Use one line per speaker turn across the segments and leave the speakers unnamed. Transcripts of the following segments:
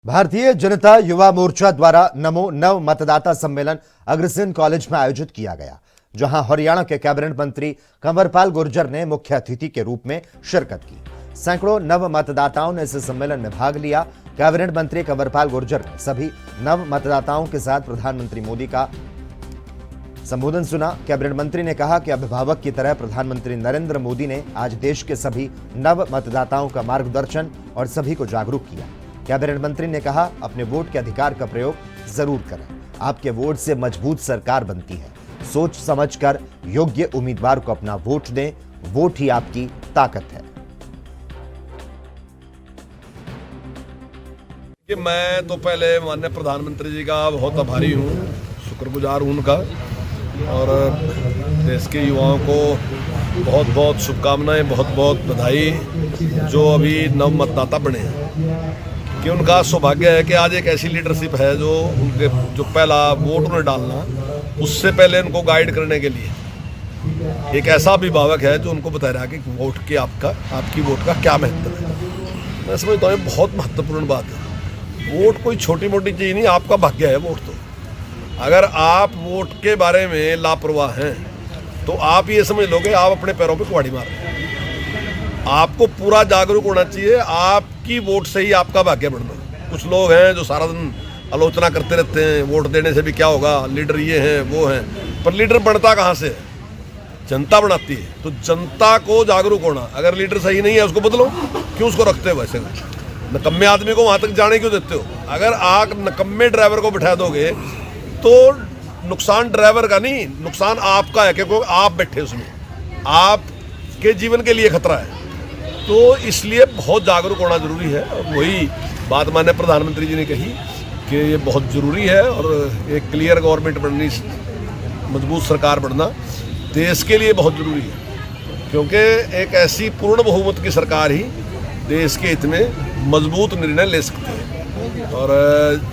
भारतीय जनता युवा मोर्चा द्वारा नमो नव मतदाता सम्मेलन अग्रसेन कॉलेज में आयोजित किया गया, जहां हरियाणा के कैबिनेट मंत्री कंवरपाल गुर्जर ने मुख्य अतिथि के रूप में शिरकत की। सैकड़ों नव मतदाताओं ने इस सम्मेलन में भाग लिया। कैबिनेट मंत्री कंवरपाल गुर्जर ने सभी नव मतदाताओं के साथ प्रधानमंत्री मोदी का संबोधन सुना। कैबिनेट मंत्री ने कहा कि अभिभावक की तरह प्रधानमंत्री नरेंद्र मोदी ने आज देश के सभी नव मतदाताओं का मार्गदर्शन और सभी को जागरूक किया। कैबिनेट मंत्री ने कहा, अपने वोट के अधिकार का प्रयोग जरूर करें। आपके वोट से मजबूत सरकार बनती है। सोच समझकर योग्य उम्मीदवार को अपना वोट दें। वोट ही आपकी ताकत है।
कि मैं तो पहले माननीय प्रधानमंत्री जी का बहुत आभारी हूँ, शुक्रगुजार हूँ उनका, और देश के युवाओं को बहुत बहुत शुभकामनाएं, बहुत बहुत बधाई जो अभी नव मतदाता बने हैं। कि उनका सौभाग्य है कि आज एक ऐसी लीडरशिप है जो उनके जो पहला वोट उन्हें डालना, उससे पहले उनको गाइड करने के लिए एक ऐसा अभिभावक है जो उनको बता रहा है कि वोट के आपकी वोट का क्या महत्व है। मैं समझता हूँ बहुत महत्वपूर्ण बात है। वोट कोई छोटी मोटी चीज़ नहीं, आपका भाग्य है वोट। तो अगर आप वोट के बारे में लापरवाह हैं तो आप ये समझ लो कि आप अपने पैरों पे कुल्हाड़ी मार रहे हैं। आपको पूरा जागरूक होना चाहिए, आपकी वोट से ही आपका भाग्य बढ़ना। कुछ लोग हैं जो सारा दिन आलोचना करते रहते हैं, वोट देने से भी क्या होगा, लीडर ये हैं वो हैं, पर लीडर बनता कहाँ से है? जनता बनाती है। तो जनता को जागरूक होना, अगर लीडर सही नहीं है उसको बदलो, क्यों उसको रखते हो? वैसे नकम्मे आदमी को वहाँ तक जाने क्यों देते हो? अगर आप नकम्मे ड्राइवर को बिठा दोगे तो नुकसान ड्राइवर का नहीं, नुकसान आपका है, क्योंकि आप बैठे उसमें, आपके जीवन के लिए खतरा है। तो इसलिए बहुत जागरूक होना जरूरी है। और वही बात माननीय प्रधानमंत्री जी ने कही कि ये बहुत ज़रूरी है, और एक क्लियर गवर्नमेंट बननी, मजबूत सरकार बनना देश के लिए बहुत ज़रूरी है, क्योंकि एक ऐसी पूर्ण बहुमत की सरकार ही देश के हित में मजबूत निर्णय ले सकती है। और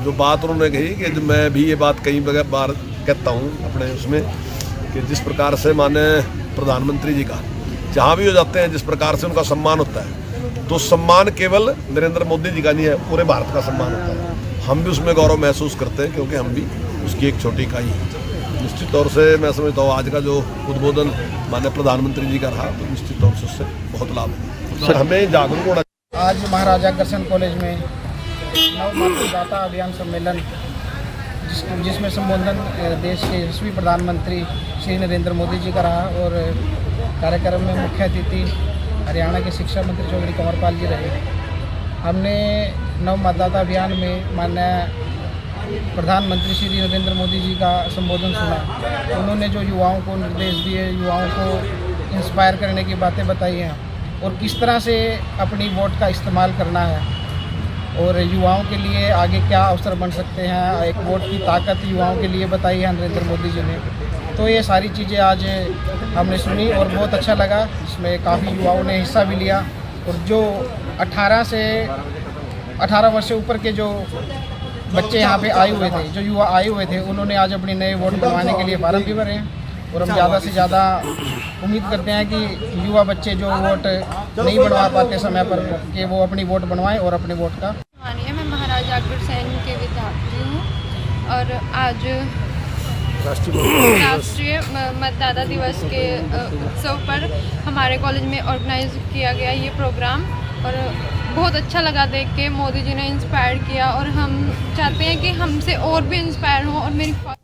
जो बात उन्होंने कही कि मैं भी ये बात कई बार कहता हूँ अपने उसमें, कि जिस प्रकार से माननीय प्रधानमंत्री जी का जहाँ भी हो जाते हैं, जिस प्रकार से उनका सम्मान होता है, तो सम्मान केवल नरेंद्र मोदी जी का नहीं है, पूरे भारत का सम्मान होता है। हम भी उसमें गौरव महसूस करते हैं, क्योंकि हम भी उसकी एक छोटी इकाई हैं। निश्चित तौर से मैं समझता हूँ आज का जो उद्बोधन माननीय प्रधानमंत्री जी का रहा, तो निश्चित तौर से उससे बहुत लाभ है। हमें जागरूक होना।
आज महाराजा अग्रसेन कॉलेज में नव मतदाता अभियान सम्मेलन, जिसमें संबोधन देश के यशस्वी प्रधानमंत्री श्री नरेंद्र मोदी जी का रहा, और कार्यक्रम में मुख्य अतिथि हरियाणा के शिक्षा मंत्री चौधरी कंवरपाल जी रहे। हमने नव मतदाता अभियान में माननीय प्रधानमंत्री श्री नरेंद्र मोदी जी का संबोधन सुना। उन्होंने जो युवाओं को निर्देश दिए, युवाओं को इंस्पायर करने की बातें बताई हैं, और किस तरह से अपनी वोट का इस्तेमाल करना है, और युवाओं के लिए आगे क्या अवसर बन सकते हैं, एक वोट की ताकत युवाओं के लिए बताई है नरेंद्र मोदी जी ने। तो ये सारी चीज़ें आज हमने सुनी और बहुत अच्छा लगा। इसमें काफ़ी युवाओं ने हिस्सा भी लिया, और जो 18 वर्ष से ऊपर के जो बच्चे यहाँ पे आए हुए थे, जो युवा आए हुए थे, उन्होंने आज अपने नए वोट बनवाने के लिए फार्म भी भरे हैं। और हम ज़्यादा से ज़्यादा उम्मीद करते हैं कि युवा बच्चे जो वोट नहीं बनवा पाते समय पर, कि वो अपनी वोट बनवाएं और अपने वोट का।
मैं महाराजा अग्रसेन के विद्यार्थी हूँ, और आज राष्ट्रीय मतदाता दिवस के उत्सव पर हमारे कॉलेज में ऑर्गेनाइज किया गया ये प्रोग्राम, और बहुत अच्छा लगा देख के। मोदी जी ने इंस्पायर किया, और हम चाहते हैं कि हमसे और भी इंस्पायर हों। और मेरी